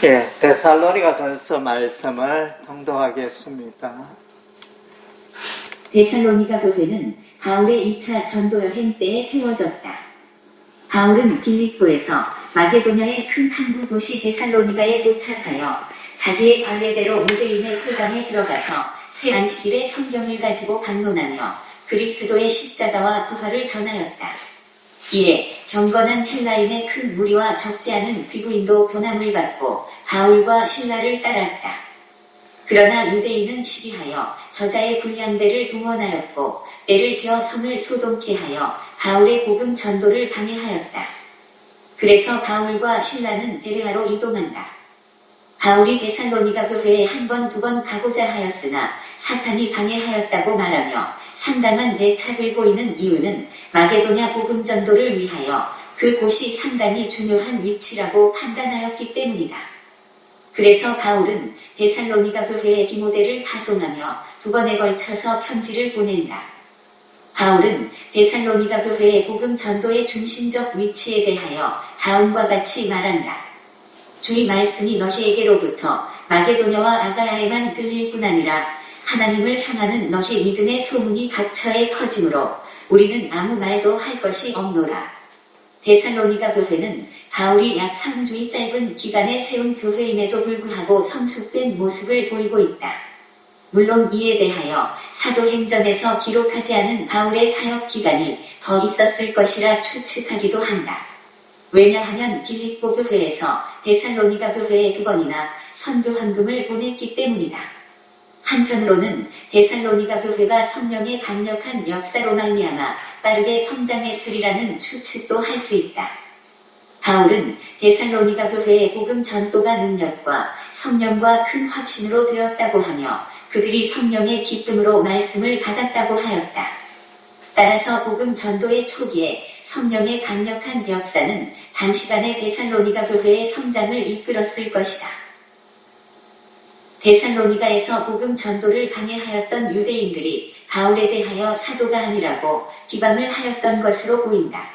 예, 데살로니가전서 말씀을 통독하겠습니다. 데살로니가 교회는 바울의 2차 전도 여행 때에 세워졌다. 바울은 빌립보에서 마게도냐의 큰 항구 도시 데살로니가에 도착하여 자기의 관례대로 유대인의 회당에 들어가서 새 안식일에 성경을 가지고 강론하며 그리스도의 십자가와 부활을 전하였다. 이에 경건한 헬라인의 큰 무리와 적지 않은 귀부인도 교남을 받고 바울과 신라를 따랐다. 그러나 유대인은 시기하여 저자의 불량배를 동원하였고 때를 지어 성을 소동케 하여 바울의 복음 전도를 방해하였다. 그래서 바울과 신라는 베레아로 이동한다. 바울이 데살로니가 교회에 한 번, 두 번 가고자 하였으나 사탄이 방해하였다고 말하며 상당한 내착을 보이는 이유는 마게도냐 복음 전도를 위하여 그곳이 상당히 중요한 위치라고 판단하였기 때문이다. 그래서 바울은 데살로니가 교회에 디모데를 파송하며 두 번에 걸쳐서 편지를 보낸다. 바울은 데살로니가 교회의 복음 전도의 중심적 위치에 대하여 다음과 같이 말한다. 주의 말씀이 너희에게로부터 마게도냐와 아가야에만 들릴 뿐 아니라 하나님을 향하는 너희 믿음의 소문이 각처에 퍼지므로 우리는 아무 말도 할 것이 없노라. 데살로니가 교회는 바울이 약 3주의 짧은 기간에 세운 교회임에도 불구하고 성숙된 모습을 보이고 있다. 물론 이에 대하여 사도행전에서 기록하지 않은 바울의 사역 기간이 더 있었을 것이라 추측하기도 한다. 왜냐하면 빌립보 교회에서 데살로니가 교회에 2번이나 선교 헌금을 보냈기 때문이다. 한편으로는 데살로니가 교회가 성령의 강력한 역사로 말미암아 빠르게 성장했으리라는 추측도 할 수 있다. 바울은 데살로니가 교회의 복음 전도가 능력과 성령과 큰 확신으로 되었다고 하며 그들이 성령의 기쁨으로 말씀을 받았다고 하였다. 따라서 복음 전도의 초기에 성령의 강력한 역사는 단시간에 데살로니가 교회의 성장을 이끌었을 것이다. 데살로니가에서 복음 전도를 방해하였던 유대인들이 바울에 대하여 사도가 아니라고 비방을 하였던 것으로 보인다.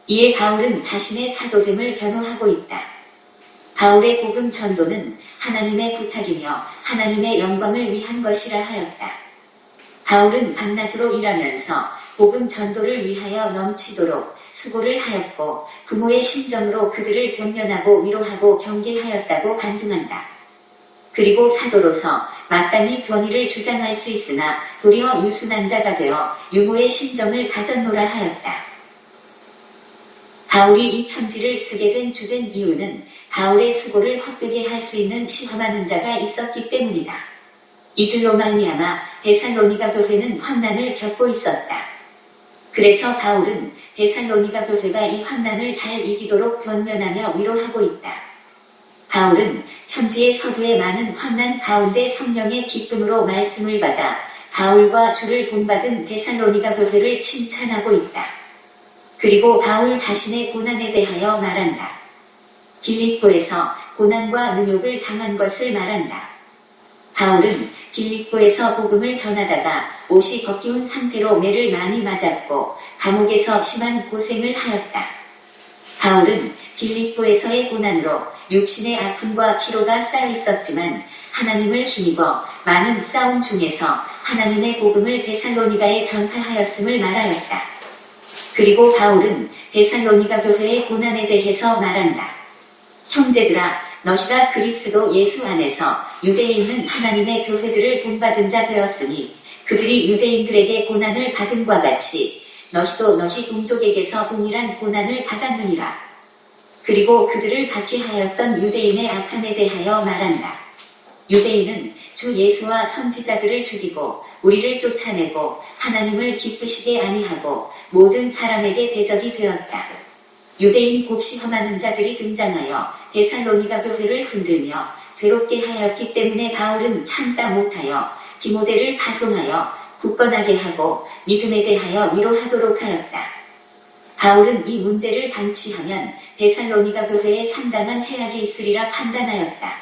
이에 바울은 자신의 사도됨을 변호하고 있다. 바울의 복음 전도는 하나님의 부탁이며 하나님의 영광을 위한 것이라 하였다. 바울은 밤낮으로 일하면서 복음 전도를 위하여 넘치도록 수고를 하였고 부모의 심정으로 그들을 견면하고 위로하고 경계하였다고 간증한다. 그리고 사도로서 마땅히 권위를 주장할 수 있으나 도리어 유순한 자가 되어 유모의 심정을 가졌노라 하였다. 바울이 이 편지를 쓰게 된 주된 이유는 바울의 수고를 헛되게 할 수 있는 시험하는 자가 있었기 때문이다. 이들로 말미암아 데살로니가 교회는 환난을 겪고 있었다. 그래서 바울은 데살로니가 교회가 이 환난을 잘 이기도록 권면하며 위로하고 있다. 바울은 편지의 서두에 많은 환난 가운데 성령의 기쁨으로 말씀을 받아 바울과 주를 본받은 데살로니가 교회를 칭찬하고 있다. 그리고 바울 자신의 고난에 대하여 말한다. 빌립보에서 고난과 능욕을 당한 것을 말한다. 바울은 빌립보에서 복음을 전하다가 옷이 벗기운 상태로 매를 많이 맞았고 감옥에서 심한 고생을 하였다. 바울은 빌립보에서의 고난으로 육신의 아픔과 피로가 쌓여 있었지만 하나님을 힘입어 많은 싸움 중에서 하나님의 복음을 데살로니가에 전파하였음을 말하였다. 그리고 바울은 데살로니가 교회의 고난에 대해서 말한다. 형제들아, 너희가 그리스도 예수 안에서 유대에 있는 하나님의 교회들을 본받은 자 되었으니 그들이 유대인들에게 고난을 받음과 같이 너희도 너희 동족에게서 동일한 고난을 받았느니라. 그리고 그들을 박해하였던 유대인의 악함에 대하여 말한다. 유대인은 주 예수와 선지자들을 죽이고 우리를 쫓아내고 하나님을 기쁘시게 아니하고 모든 사람에게 대적이 되었다. 유대인 곱시 험하는 자들이 등장하여 데살로니가 교회를 흔들며 괴롭게 하였기 때문에 바울은 참다 못하여 디모데를 파송하여 굳건하게 하고 믿음에 대하여 위로하도록 하였다. 바울은 이 문제를 방치하면 데살로니가 교회에 상당한 해악이 있으리라 판단하였다.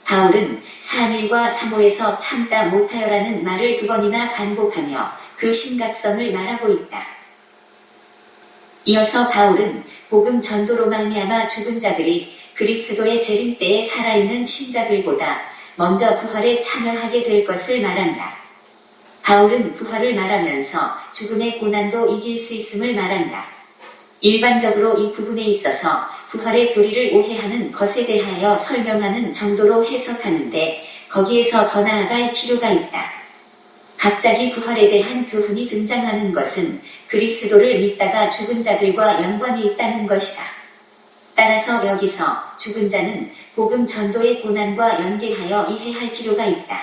바울은 3일과 3호에서 참다 못하여라는 말을 2번이나 반복하며 그 심각성을 말하고 있다. 이어서 바울은 복음 전도로 말미암아 죽은 자들이 그리스도의 재림 때에 살아있는 신자들보다 먼저 부활에 참여하게 될 것을 말한다. 바울은 부활을 말하면서 죽음의 고난도 이길 수 있음을 말한다. 일반적으로 이 부분에 있어서 부활의 교리를 오해하는 것에 대하여 설명하는 정도로 해석하는데 거기에서 더 나아갈 필요가 있다. 갑자기 부활에 대한 교훈이 등장하는 것은 그리스도를 믿다가 죽은 자들과 연관이 있다는 것이다. 따라서 여기서 죽은 자는 복음 전도의 고난과 연계하여 이해할 필요가 있다.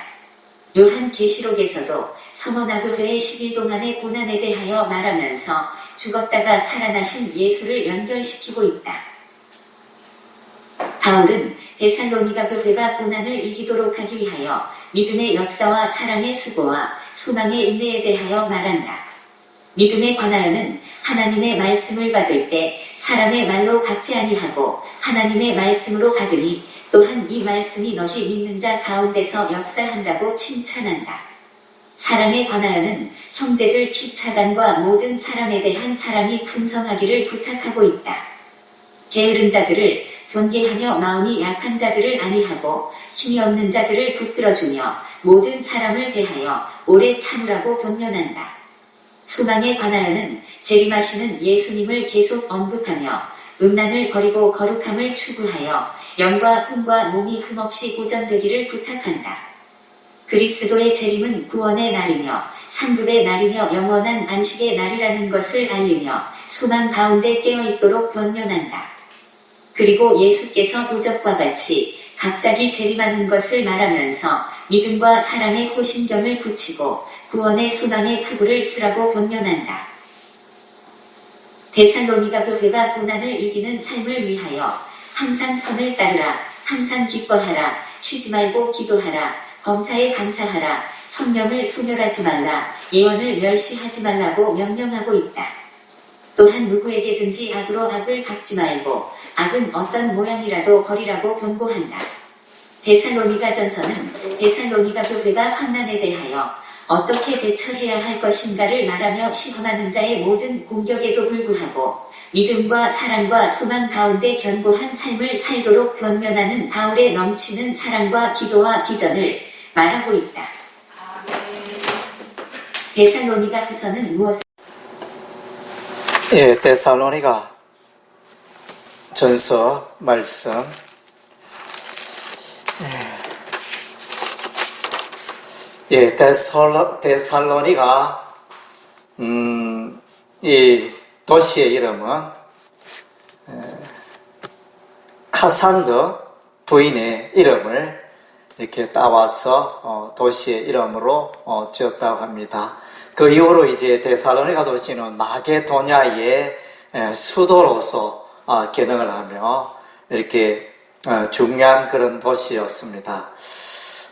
요한계시록에서도 서머나교회의 10일 동안의 고난에 대하여 말하면서 죽었다가 살아나신 예수를 연결시키고 있다. 바울은 데살로니가 교회가 고난을 이기도록 하기 위하여 믿음의 역사와 사랑의 수고와 소망의 인내에 대하여 말한다. 믿음에 관하여는 하나님의 말씀을 받을 때 사람의 말로 받지 아니하고 하나님의 말씀으로 받으니 또한 이 말씀이 너희 믿는 자 가운데서 역사한다고 칭찬한다. 사랑에 관하여는 형제들 피차간과 모든 사람에 대한 사랑이 풍성하기를 부탁하고 있다. 게으른 자들을 존경하며 마음이 약한 자들을 안위하고 힘이 없는 자들을 붙들어주며 모든 사람을 대하여 오래 참으라고 권면한다. 소망에 관하여는 재림하시는 예수님을 계속 언급하며 음란을 버리고 거룩함을 추구하여 영과 혼과 몸이 흠없이 보존되기를 부탁한다. 그리스도의 재림은 구원의 날이며 상급의 날이며 영원한 안식의 날이라는 것을 알리며 소망 가운데 깨어있도록 권면한다. 그리고 예수께서 도적과 같이 갑자기 재림하는 것을 말하면서 믿음과 사랑의 호신경을 붙이고 구원의 소망의 투구를 쓰라고 권면한다. 데살로니가 교회가 고난을 이기는 삶을 위하여 항상 선을 따르라, 항상 기뻐하라, 쉬지 말고 기도하라, 범사에 감사하라, 성령을 소멸하지 말라, 예언을 멸시하지 말라고 명령하고 있다. 또한 누구에게든지 악으로 악을 갚지 말고 악은 어떤 모양이라도 버리라고 권고한다. 데살로니가 전서는 데살로니가 교회가 환난에 대하여 어떻게 대처해야 할 것인가를 말하며 시험하는 자의 모든 공격에도 불구하고 믿음과 사랑과 소망 가운데 견고한 삶을 살도록 권면하는 바울의 넘치는 사랑과 기도와 비전을 말하고 있다. 데살로니가 후서는 무엇을? 데살로니가 전서 말씀 데살로니가 이 도시의 이름은 카산드 부인의 이름을 이렇게 따와서 도시의 이름으로 지었다고 합니다. 그 이후로 이제 데살로니가 도시는 마게도냐의 수도로서 기능을 하며 이렇게 중요한 그런 도시였습니다.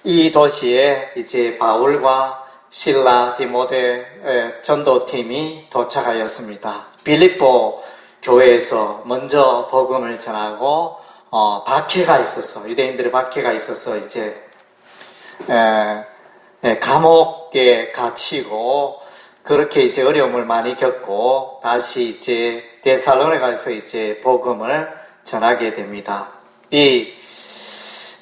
이 도시에 이제 바울과 실라, 디모데 전도팀이 도착하였습니다. 빌립보 교회에서 먼저 복음을 전하고 박해가 있어서 유대인들의 박해가 있어서 이제 감옥에 갇히고 그렇게 이제 어려움을 많이 겪고 다시 이제 데살로니가에서 이제 복음을 전하게 됩니다. 이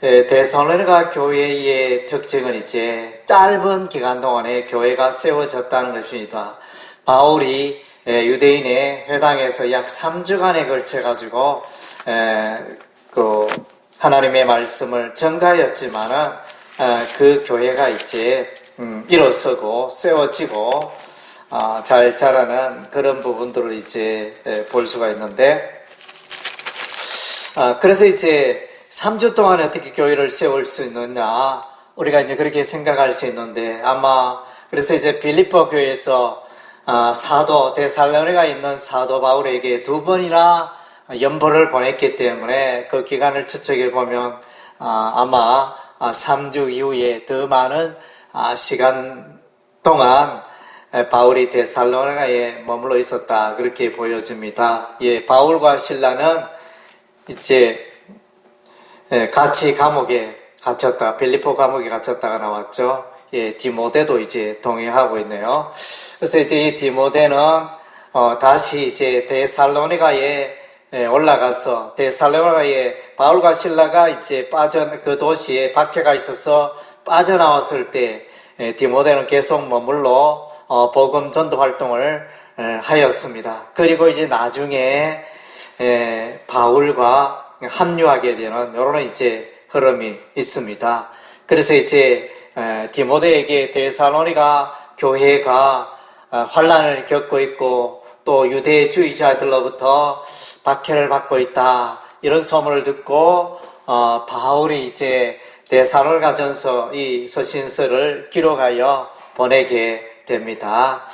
데살로니가 교회의 특징은 이제 짧은 기간 동안에 교회가 세워졌다는 것입니다. 바울이 유대인의 회당에서 약 3주간에 걸쳐 가지고 하나님의 말씀을 전가하였지만은 그 교회가 이제 일어서고 세워지고 잘 자라는 그런 부분들을 이제 볼 수가 있는데, 그래서 이제 3주 동안에 어떻게 교회를 세울 수 있느냐, 우리가 이제 그렇게 생각할 수 있는데, 아마 그래서 이제 빌립보 교회에서 사도 데살로니가에 있는 사도 바울에게 2번이나 연보를 보냈기 때문에 그 기간을 추측해 보면 아마 3주 이후에 더 많은 시간 동안 바울이 데살로니가에 머물러 있었다, 그렇게 보여집니다. 바울과 실라는 이제 같이 감옥에 갇혔다, 빌립보 감옥에 갇혔다가 나왔죠. 디모데도 이제 동행하고 있네요. 그래서 이제 이 디모데는 다시 이제 데살로니가에 올라가서 데살로니가에 바울과 실라가 이제 그 도시에 박해가 있어서 빠져나왔을 때 디모데는 계속 머물러 복음 전도 활동을 하였습니다. 그리고 이제 나중에 바울과 합류하게 되는 이런 이제 흐름이 있습니다. 그래서 이제 디모데에게 데살로니가 교회가 환란을 겪고 있고 또 유대주의자들로부터 박해를 받고 있다 이런 소문을 듣고 바울이 이제 데살로니가전서 이 서신서를 기록하여 보내게 됩니다.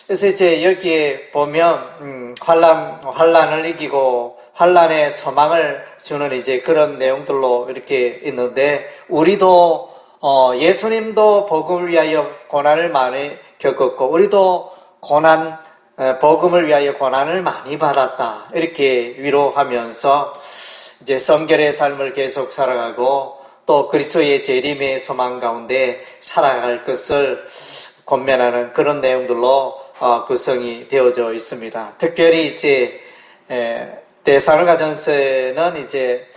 그래서 이제 여기에 보면 환란을 이기고 환란의 소망을 주는 이제 그런 내용들로 이렇게 있는데 우리도 예수님도 복음을 위하여 고난을 많이 겪었고 우리도 복음을 위하여 고난을 많이 받았다 이렇게 위로하면서 이제 성결의 삶을 계속 살아가고 또 그리스도의 재림의 소망 가운데 살아갈 것을 권면하는 그런 내용들로 구성이 되어져 있습니다. 특별히 이제 데살로니가전서에는 이제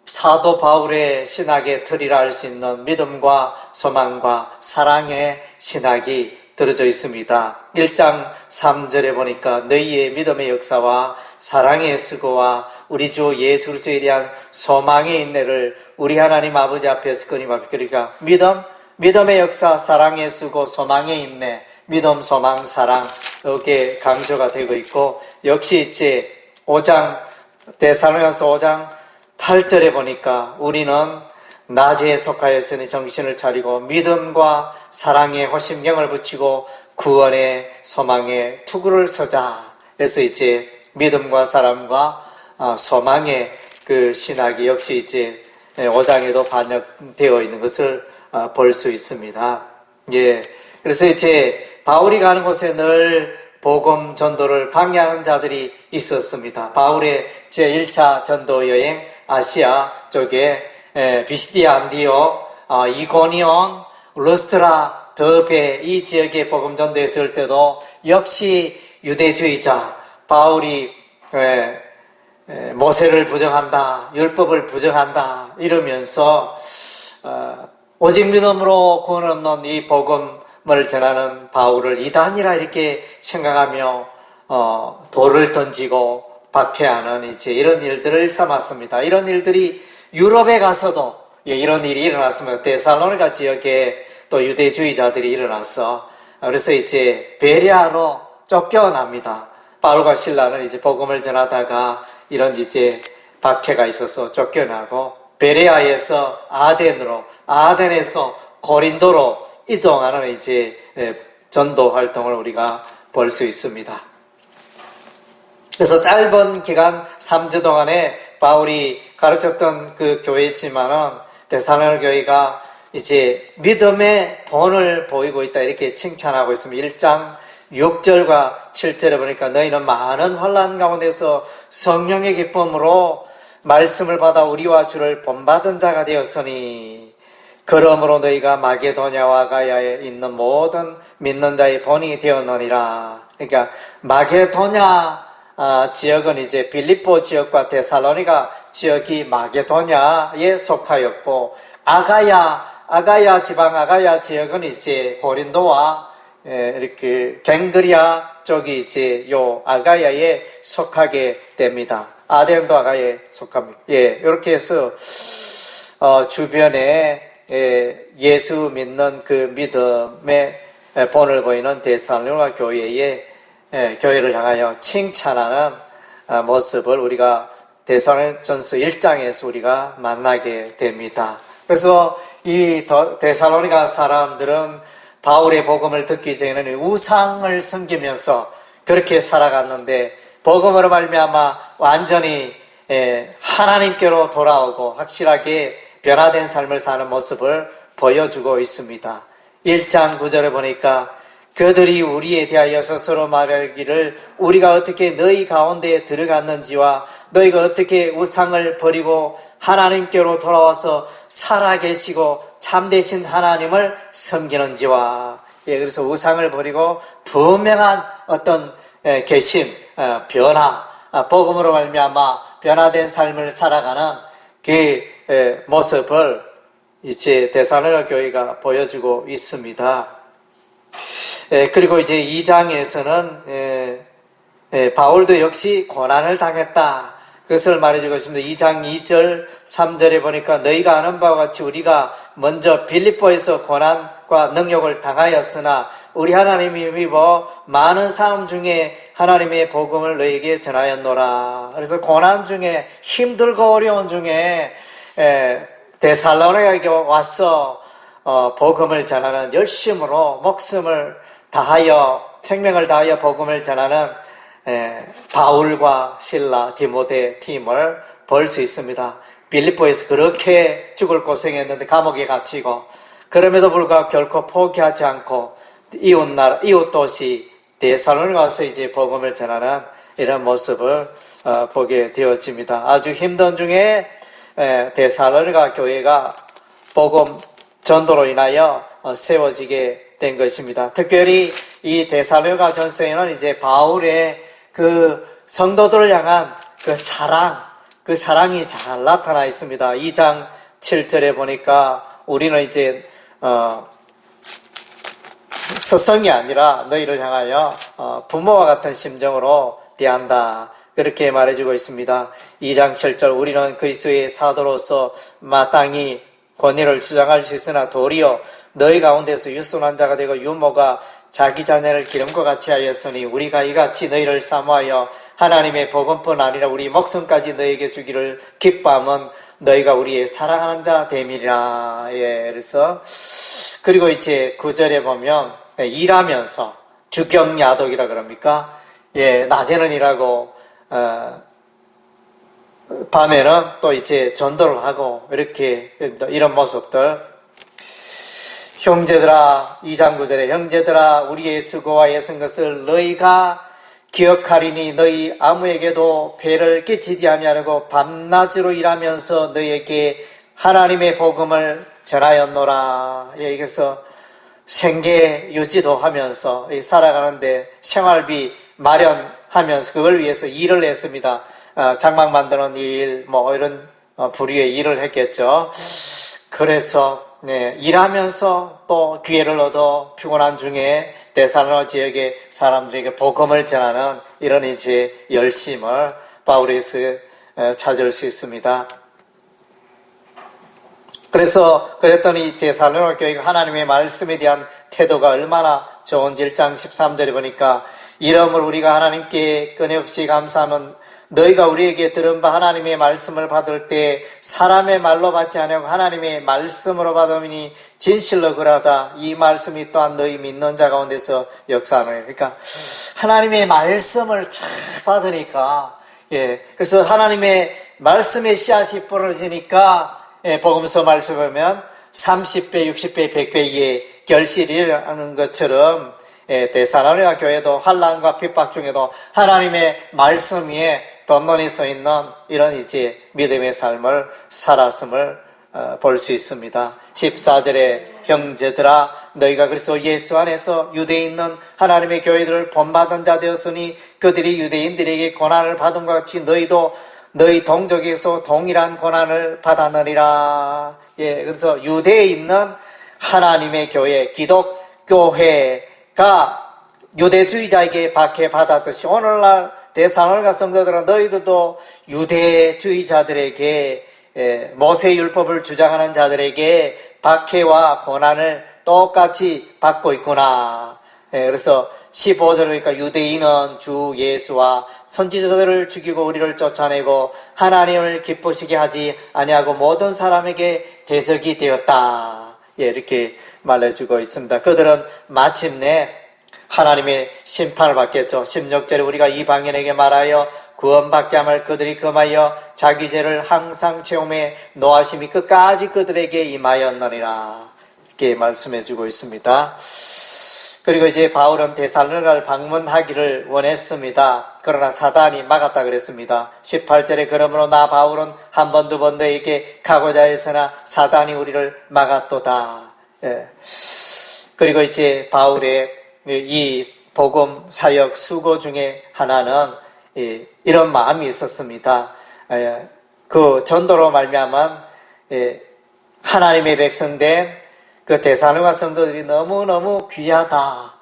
사도 바울의 신학의 틀이라 할 수 있는 믿음과 소망과 사랑의 신학이 들어져 있습니다. 1장 3절에 보니까 너희의 믿음의 역사와 사랑의 수고와 우리 주 예수 그리스도에 대한 소망의 인내를 우리 하나님 아버지 앞에서 끊임없이 그러니까 믿음의 역사, 사랑의 수고, 소망의 인내, 믿음, 소망, 사랑 이렇게 강조가 되고 있고 역시 이제 5장 데살로니가서 5장 8절에 보니까 우리는 낮에 속하였으니 정신을 차리고 믿음과 사랑에 호심경을 붙이고 구원의 소망에 투구를 서자. 그래서 이제 믿음과 사랑과 소망의 그 신학이 역시 이제 5장에도 반영되어 있는 것을 볼 수 있습니다. 예. 그래서 이제 바울이 가는 곳에 늘 복음 전도를 방해하는 자들이 있었습니다. 바울의 제1차 전도 여행 아시아 쪽에 비시디아 안디옥, 이고니온, 루스트라, 더베 이 지역에 복음 전도했을 때도 역시 유대주의자 바울이 모세를 부정한다, 율법을 부정한다 이러면서 오직 믿음으로 구원 얻는 이 복음을 전하는 바울을 이단이라 이렇게 생각하며 돌을 던지고 박해하는 이제 이런 일들을 삼았습니다. 이런 일들이 유럽에 가서도 이런 일이 일어났습니다. 데살로니가 지역에 또 유대주의자들이 일어나서 그래서 이제 베레아로 쫓겨납니다. 바울과 실라는 이제 복음을 전하다가 이런 이제 박해가 있어서 쫓겨나고 베레아에서 아덴에서 고린도로 이동하는 이제 전도 활동을 우리가 볼 수 있습니다. 그래서 짧은 기간 3주 동안에 바울이 가르쳤던 그 교회였지만은 데살로니가 교회가 이제 믿음의 본을 보이고 있다 이렇게 칭찬하고 있습니다. 1장 6절과 7절에 보니까 너희는 많은 환난 가운데서 성령의 기쁨으로 말씀을 받아 우리와 주를 본받은 자가 되었으니 그러므로 너희가 마게도냐와 가야에 있는 모든 믿는 자의 본이 되었느니라. 그러니까 마게도냐 지역은 이제 빌립보 지역과 데살로니가 지역이 마게도냐에 속하였고 아가야 지방 아가야 지역은 이제 고린도와 이렇게 갱그리아 쪽이 이제 요 아가야에 속하게 됩니다. 아덴도 아가야에 속합니다. 예, 이렇게 해서 주변에 예수 믿는 그 믿음의 본을 보이는 데살로니가 교회를 향하여 칭찬하는 모습을 우리가 데살로니가전서 1장에서 우리가 만나게 됩니다. 그래서 이 데살로니가 사람들은 바울의 복음을 듣기 전에는 우상을 섬기면서 그렇게 살아갔는데 복음으로 말미암아 완전히 하나님께로 돌아오고 확실하게 변화된 삶을 사는 모습을 보여주고 있습니다. 1장 9절에 보니까 그들이 우리에 대하여 스스로 말하기를 우리가 어떻게 너희 가운데에 들어갔는지와 너희가 어떻게 우상을 버리고 하나님께로 돌아와서 살아계시고 참되신 하나님을 섬기는지와 그래서 우상을 버리고 분명한 어떤 개신, 변화, 복음으로 말미암아 변화된 삶을 살아가는 그 모습을 이제 데살로니가 교회가 보여주고 있습니다. 그리고 이제 2장에서는 바울도 역시 고난을 당했다. 그것을 말해주고 있습니다. 2장 2절 3절에 보니까 너희가 아는 바와 같이 우리가 먼저 빌립보에서 고난과 능욕을 당하였으나 우리 하나님이 힘입어 많은 삶 중에 하나님의 복음을 너희에게 전하였노라. 그래서 고난 중에 힘들고 어려운 중에 데살로니가에 와서 복음을 전하는 열심으로 목숨을 다하여 생명을 다하여 복음을 전하는 바울과 실라, 디모데 팀을 볼 수 있습니다. 빌립보에서 그렇게 죽을 고생했는데 감옥에 갇히고 그럼에도 불구하고 결코 포기하지 않고 이웃 도시 데살로니가 와서 이제 복음을 전하는 이런 모습을 보게 되어집니다. 아주 힘든 중에 데살로니가 교회가 복음 전도로 인하여 세워지게 된 것입니다. 특별히 이 데살로니가 전서에는 이제 바울의 그 성도들을 향한 그 사랑이 잘 나타나 있습니다. 2장 7절에 보니까 우리는 이제 스승이 아니라 너희를 향하여 부모와 같은 심정으로 대한다. 그렇게 말해주고 있습니다. 2장 7절 우리는 그리스도의 사도로서 마땅히 권위를 주장할 수 있으나 도리어 너희 가운데서 유순한 자가 되고 유모가 자기 자녀를 기름과 같이 하였으니 우리가 이같이 너희를 사모하여 하나님의 복음뿐 아니라 우리 목숨까지 너희에게 주기를 기뻐함은 너희가 우리의 사랑하는 자 됨이라. 그래서 그리고 이제 9절에 보면 일하면서 주경야독이라 그럽니까? 낮에는 일하고 밤에는 또 이제 전도를 하고 이렇게 이런 모습들. 형제들아 2장 9절에 형제들아 우리의 수고와 애쓴 것을 너희가 기억하리니 너희 아무에게도 배를 끼치지 아니하려고 밤낮으로 일하면서 너희에게 하나님의 복음을 전하였노라. 여기서 생계 유지도 하면서 살아가는데 생활비 마련하면서 그걸 위해서 일을 했습니다. 장막 만드는 일, 이런 부류의 일을 했겠죠. 그래서 일하면서 또 기회를 얻어 피곤한 중에 데살로니가 지역의 사람들에게 복음을 전하는 이런 이제 열심을 바울에서 찾을 수 있습니다. 그래서 그랬더니 데살로니가 교회가 하나님의 말씀에 대한 태도가 얼마나 좋은지 1장 13절에 보니까 이러므로 우리가 하나님께 끊임없이 감사하면 너희가 우리에게 들은 바 하나님의 말씀을 받을 때 사람의 말로 받지 아니하고 하나님의 말씀으로 받으니 진실로 그러하다. 이 말씀이 또한 너희 믿는 자 가운데서 역사하노니. 그러니까 하나님의 말씀을 잘 받으니까 그래서 하나님의 말씀의 씨앗이 부러지니까 복음서 말씀 보면 30배, 60배, 100배의 결실이 일어나는 것처럼 데살로니가 교회도 환난과 핍박 중에도 하나님의 말씀 위에 던던히 서 있는 이런 이제 믿음의 삶을 살았음을 볼 수 있습니다. 14절에 형제들아 너희가 그리스도 예수 안에서 유대에 있는 하나님의 교회들을 본받은 자 되었으니 그들이 유대인들에게 고난을 받은 것 같이 너희도 너희 동족에서 동일한 고난을 받았느니라. 그래서 유대에 있는 하나님의 교회, 기독교회가 유대주의자에게 박해받았듯이 오늘날 데살로니가 성도들은 너희들도 유대주의자들에게 모세율법을 주장하는 자들에게 박해와 고난을 똑같이 받고 있구나. 그래서 15절에 보니까 유대인은 주 예수와 선지자들을 죽이고 우리를 쫓아내고 하나님을 기쁘시게 하지 아니하고 모든 사람에게 대적이 되었다. 이렇게 말해주고 있습니다. 그들은 마침내 하나님의 심판을 받겠죠. 16절에 우리가 이방인에게 말하여 구원받게 함을 그들이 금하여 자기 죄를 항상 체험해 노하심이 끝까지 그들에게 임하였느니라. 이렇게 말씀해주고 있습니다. 그리고 이제 바울은 데살로니가를 방문하기를 원했습니다. 그러나 사단이 막았다 그랬습니다. 18절에 그러므로 나 바울은 한 번, 두 번 너에게 가고자 했으나 사단이 우리를 막았도다. 그리고 이제 바울의 이 복음 사역 수고 중에 하나는 이런 마음이 있었습니다. 그 전도로 말미암아 하나님의 백성된 그 데살로니가 성도들이 너무너무 귀하다.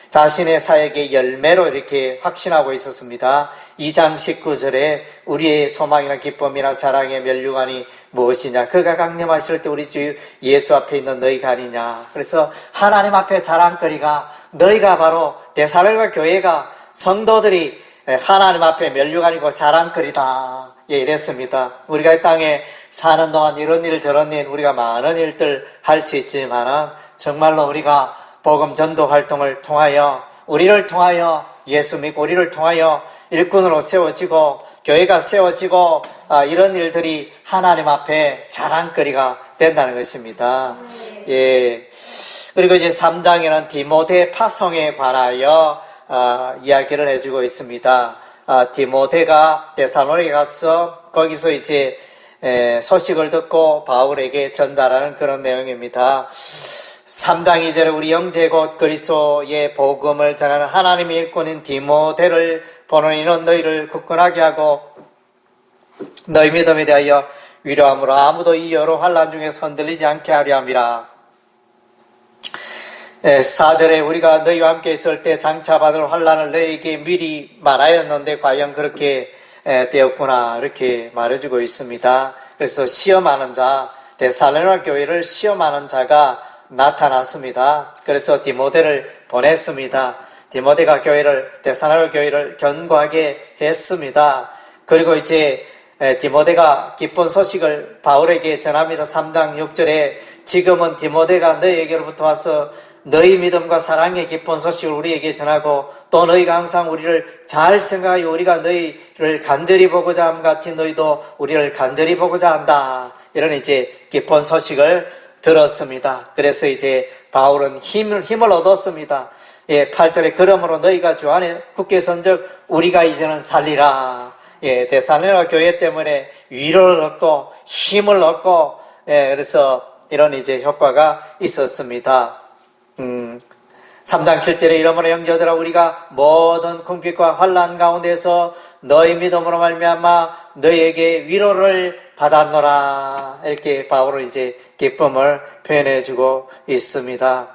자신의 사역의 열매로 이렇게 확신하고 있었습니다. 2장 19절에 우리의 소망이나 기쁨이나 자랑의 면류관이 무엇이냐? 그가 강림하실 때 우리 주 예수 앞에 있는 너희가 아니냐? 그래서 하나님 앞에 자랑거리가 너희가 바로 데살로니가 교회가 성도들이 하나님 앞에 면류관이고 자랑거리다. 이랬습니다. 우리가 이 땅에 사는 동안 이런 일 저런 일 우리가 많은 일들 할 수 있지만은 정말로 우리가 복음 전도 활동을 통하여 우리를 통하여 예수 믿고 우리를 통하여 일꾼으로 세워지고 교회가 세워지고 이런 일들이 하나님 앞에 자랑거리가 된다는 것입니다. 예. 그리고 이제 3장에는 디모데 파송에 관하여 이야기를 해주고 있습니다. 디모데가 데살로니가에 가서 거기서 이제 소식을 듣고 바울에게 전달하는 그런 내용입니다. 3장 2절에 우리 형제 곧 그리스도의 복음을 전하는 하나님의 일꾼인 디모데를 보는 이는 너희를 굳건하게 하고 너희 믿음에 대하여 위로함으로 아무도 이 여러 환난 중에서 흔들리지 않게 하려 함이라. 4절에 우리가 너희와 함께 있을 때 장차 받을 환난을 너희에게 미리 말하였는데 과연 그렇게 되었구나 이렇게 말해주고 있습니다. 그래서 시험하는 자, 데살로니가 교회를 시험하는 자가 나타났습니다. 그래서 디모데를 보냈습니다. 디모데가 데살로니가 교회를 견고하게 했습니다. 그리고 이제 디모데가 기쁜 소식을 바울에게 전합니다. 3장 6절에 지금은 디모데가 너희에게로부터 와서 너희 믿음과 사랑의 기쁜 소식을 우리에게 전하고 또 너희가 항상 우리를 잘 생각하여 우리가 너희를 간절히 보고자 함 같이 너희도 우리를 간절히 보고자 한다. 이런 이제 기쁜 소식을 들었습니다. 그래서 이제 바울은 힘을 얻었습니다. 8절에 그러므로 너희가 주 안에 굳게 선적 우리가 이제는 살리라. 데살로니가 교회 때문에 위로를 얻고 힘을 얻고 그래서 이런 이제 효과가 있었습니다. 3장 7절에 이러므로 형제들아 우리가 모든 궁핍과 환난 가운데서 너희 믿음으로 말미암아 너희에게 위로를 받았노라. 이렇게 바울은 이제 기쁨을 표현해 주고 있습니다.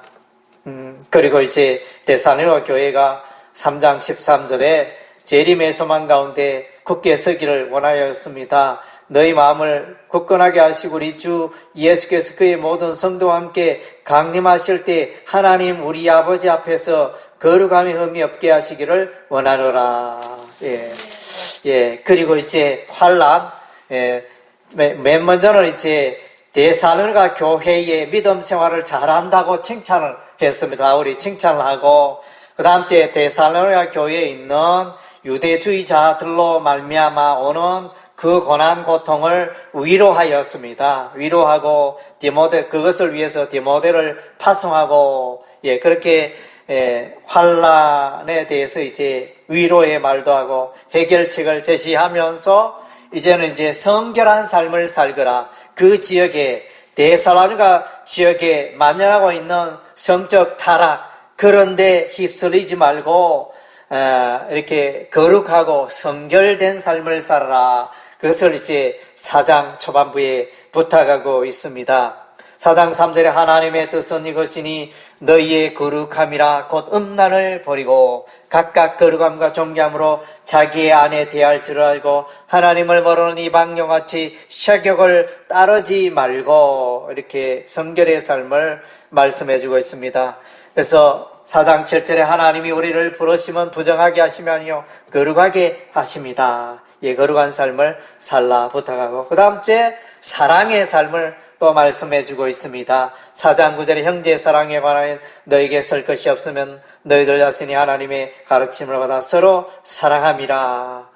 그리고 이제 데살로니가 교회가 3장 13절에 재림의 소망 가운데 굳게 서기를 원하였습니다. 너희 마음을 굳건하게 하시고 우리 주 예수께서 그의 모든 성도와 함께 강림하실 때 하나님 우리 아버지 앞에서 거룩함이 흠이 없게 하시기를 원하노라. 그리고 이제 환난, 맨 먼저는 이제 데살로니가 교회의 믿음 생활을 잘한다고 칭찬을 했습니다. 바울이 칭찬을 하고 그 다음 때 데살로니가 교회에 있는 유대주의자들로 말미암아 오는 그 고난 고통을 위로하였습니다. 위로하고 그것을 위해서 디모데를 파송하고 그렇게 환난에 대해서 이제 위로의 말도 하고 해결책을 제시하면서 이제는 이제 성결한 삶을 살거라. 그 지역에 데살로니가 지역에 만연하고 있는 성적 타락 그런데 휩쓸리지 말고 이렇게 거룩하고 성결된 삶을 살아라. 그것을 이제 4장 초반부에 부탁하고 있습니다. 4장 3절에 하나님의 뜻은 이것이니 너희의 거룩함이라 곧 음란을 버리고 각각 거룩함과 존귀함으로 자기의 아내 대할 줄 알고 하나님을 모르는 이방용같이 색욕을 따르지 말고 이렇게 성결의 삶을 말씀해주고 있습니다. 그래서 4장 7절에 하나님이 우리를 부르시면 부정하게 하시며 아니요 거룩하게 하십니다. 거룩한 삶을 살라 부탁하고 그 다음째 사랑의 삶을 또 말씀해주고 있습니다. 4장 9절에 형제의 사랑에 관하여 너에게 설 것이 없으면 너희들 자신이 하나님의 가르침을 받아 서로 사랑함이라.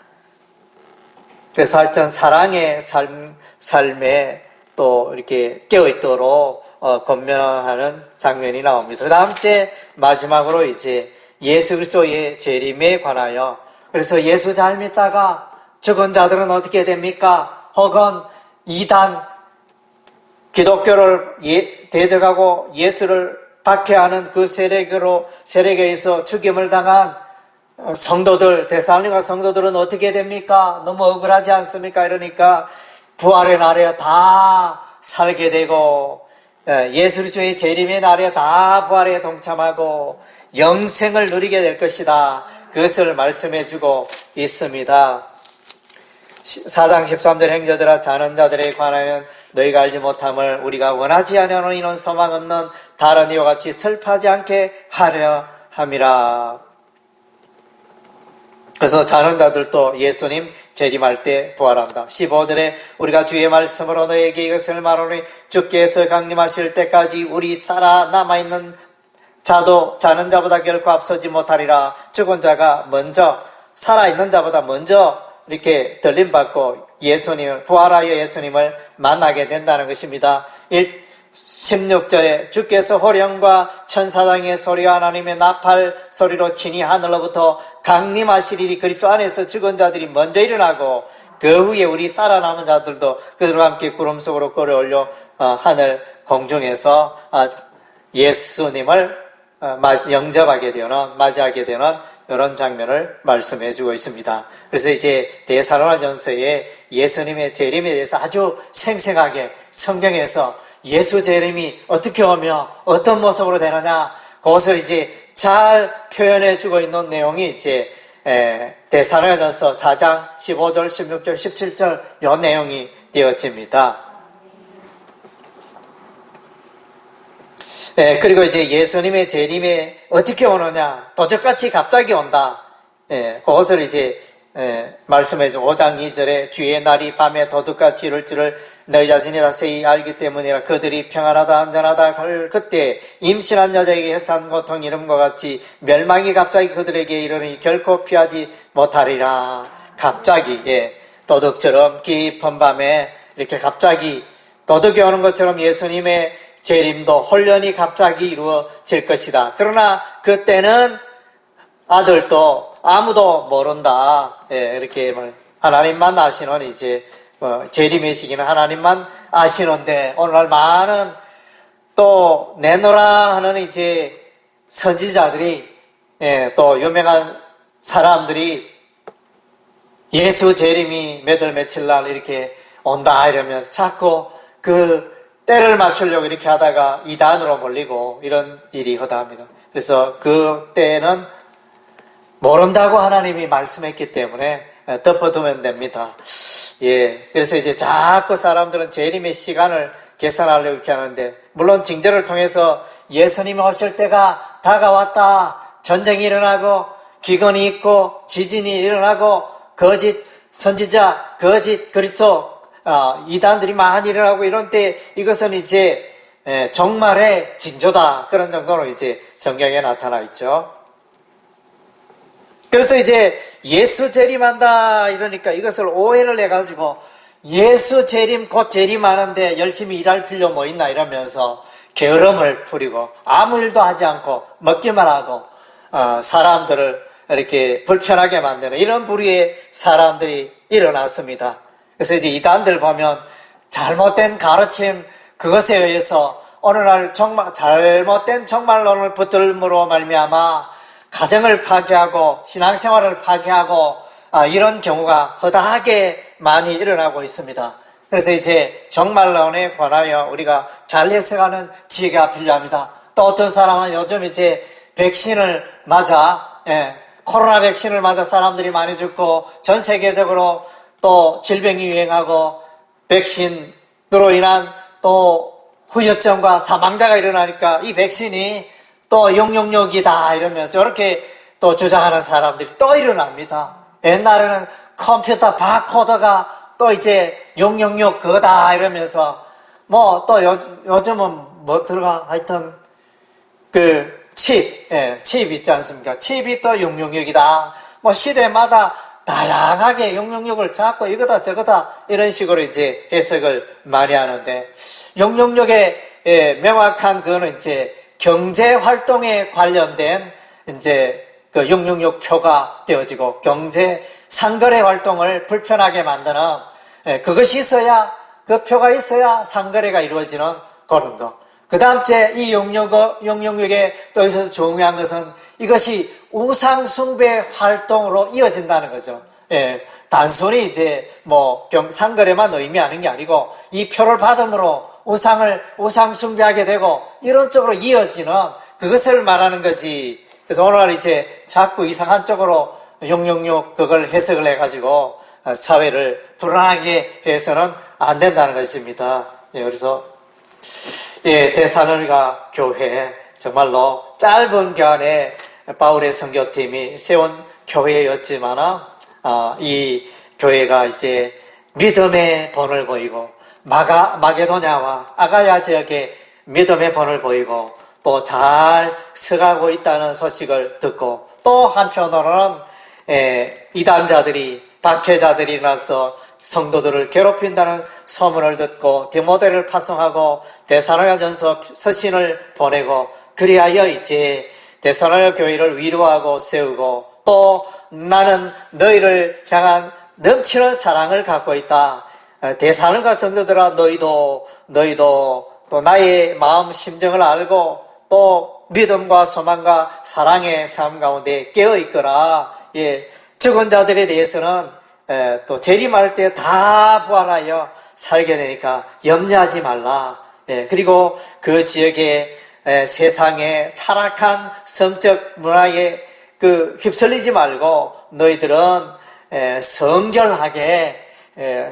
그래서 하여튼 사랑의 삶에 또 이렇게 깨어있도록 권면하는 장면이 나옵니다. 그 다음째 마지막으로 이제 예수 그리스도의 재림에 관하여 그래서 예수 잘 믿다가 죽은 자들은 어떻게 됩니까? 혹은 이단 기독교를 대적하고 예수를 박해하는 그 세력에서 죽임을 당한 성도들, 데살로니가 성도들은 어떻게 됩니까? 너무 억울하지 않습니까? 이러니까 부활의 날에 다 살게 되고 예수 그리스도의 재림의 날에 다 부활에 동참하고 영생을 누리게 될 것이다. 그것을 말씀해 주고 있습니다. 4장 13절 행자들아 자는 자들에 관하여는 너희가 알지 못함을 우리가 원하지 아니하노 이는 소망 없는 다른 이와 같이 슬퍼하지 않게 하려 함이라. 그래서 자는 자들도 예수님 재림할 때 부활한다. 15절에 우리가 주의 말씀으로 너에게 이것을 말하노니 주께서 강림하실 때까지 우리 살아남아있는 자도 자는 자보다 결코 앞서지 못하리라. 죽은 자가 먼저 살아있는 자보다 먼저 이렇게 들림받고 예수님을 부활하여 예수님을 만나게 된다는 것입니다. 16절에 주께서 호령과 천사장의 소리와 하나님의 나팔 소리로 친히 하늘로부터 강림하시리니 그리스도 안에서 죽은 자들이 먼저 일어나고 그 후에 우리 살아남은 자들도 그들과 함께 구름 속으로 끌어올려 하늘 공중에서 예수님을 영접하게 되는, 맞이하게 되는 이런 장면을 말씀해 주고 있습니다. 그래서 이제 데살로니가전서에 예수님의 재림에 대해서 아주 생생하게 성경에서 예수 재림이 어떻게 오며 어떤 모습으로 되느냐, 그것을 이제 잘 표현해 주고 있는 내용이 이제 데살로니가전서 4장 15절, 16절, 17절 이 내용이 되어집니다. 그리고 이제 예수님의 재림에 어떻게 오느냐, 도적같이 갑자기 온다. 그것을 이제 말씀해줘. 5장 2절에 주의 날이 밤에 도둑같이 이룰 줄을 너희 자신이 자세히 알기 때문이라. 그들이 평안하다 안전하다 할 그때 임신한 여자에게 해산 고통 이름과 같이 멸망이 갑자기 그들에게 이르니 결코 피하지 못하리라. 갑자기 도둑처럼 깊은 밤에 이렇게 갑자기 도둑이 오는 것처럼 예수님의 재림도 혼련이 갑자기 이루어질 것이다. 그러나 그때는 아들도 아무도 모른다. 이렇게 하나님만 아시는 이제 재림의 시기는 하나님만 아시는데 오늘날 많은 또 내노라 하는 이제 선지자들이 또 유명한 사람들이 예수 재림이 몇 월 며칠 날 이렇게 온다 이러면서 자꾸 그 때를 맞추려고 이렇게 하다가 이단으로 몰리고 이런 일이 허다합니다. 그래서 그 때는 모른다고 하나님이 말씀했기 때문에 덮어두면 됩니다. 그래서 이제 자꾸 사람들은 재림의 시간을 계산하려고 이렇게 하는데, 물론 징조를 통해서 예수님이 오실 때가 다가왔다, 전쟁이 일어나고 기근이 있고 지진이 일어나고 거짓 선지자, 거짓 그리스도 이단들이 많이 일어나고 이런 때 이것은 이제 종말의 징조다, 그런 정도로 이제 성경에 나타나 있죠. 그래서 이제 예수 재림한다 이러니까 이것을 오해를 해가지고 예수 재림 곧 재림하는데 열심히 일할 필요 뭐 있나 이러면서 게으름을 부리고 아무 일도 하지 않고 먹기만 하고 사람들을 이렇게 불편하게 만드는 이런 부류의 사람들이 일어났습니다. 그래서 이제 이단들 보면 잘못된 가르침, 그것에 의해서 어느 날 정말 잘못된 종말론을 붙들므로 말미암아 가정을 파괴하고 신앙생활을 파괴하고 이런 경우가 허다하게 많이 일어나고 있습니다. 그래서 이제 종말론에 관하여 우리가 잘 해석하는 지혜가 필요합니다. 또 어떤 사람은 요즘 이제 백신을 맞아 코로나 백신을 맞아 사람들이 많이 죽고 전 세계적으로 또 질병이 유행하고 백신으로 인한 또 후유증과 사망자가 일어나니까 이 백신이 또 용용욕이다 이러면서 이렇게 또 주장하는 사람들이 또 일어납니다. 옛날에는 컴퓨터 바코드가 또 이제 용용욕 그거다 이러면서 뭐 또 요즘은 뭐 들어가 하여튼 그 칩 있지 않습니까? 칩이 또 용용욕이다. 뭐 시대마다 다양하게 용용욕을 잡고 이거다 저거다 이런 식으로 이제 해석을 많이 하는데, 용용욕의 명확한 그거는 이제 경제 활동에 관련된 이제 그 용용욕 표가 되어지고 경제 상거래 활동을 불편하게 만드는 그것이 있어야, 그 표가 있어야 상거래가 이루어지는 그런 거. 그 다음째 이 용용욕에 또 있어서 중요한 것은 이것이 우상숭배 활동으로 이어진다는 거죠. 예, 단순히 이제 뭐 상거래만 의미하는 게 아니고 이 표를 받음으로 우상숭배하게 되고 이런 쪽으로 이어지는 그것을 말하는 거지. 그래서 오늘 이제 자꾸 이상한 쪽으로 666 그걸 해석을 해가지고 사회를 불안하게 해서는 안 된다는 것입니다. 예, 그래서 예, 데살로니가 교회 정말로 짧은 기간에 바울의 선교팀이 세운 교회였지만 이 교회가 이제 믿음의 본을 보이고 마게도냐와 아가야 지역에 믿음의 본을 보이고 또 잘 서가고 있다는 소식을 듣고 또 한편으로는 이단자들이 박해자들이 나서 성도들을 괴롭힌다는 소문을 듣고 디모데를 파송하고 데살로니가전서 서신을 보내고 그리하여 이제 데살로니가 교회를 위로하고 세우고 또 나는 너희를 향한 넘치는 사랑을 갖고 있다. 데살로니가 성도들아 너희도 또 나의 마음 심정을 알고 또 믿음과 소망과 사랑의 삶 가운데 깨어 있거라. 예, 죽은 자들에 대해서는 또 재림할 때 다 부활하여 살게 되니까 염려하지 말라. 예, 그리고 그 지역에 세상의 타락한 성적 문화에 휩쓸리지 말고 너희들은 성결하게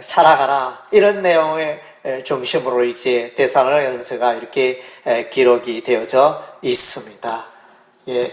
살아가라. 이런 내용의 중심으로 이제 데살로니가전서가 이렇게 기록이 되어져 있습니다. 예.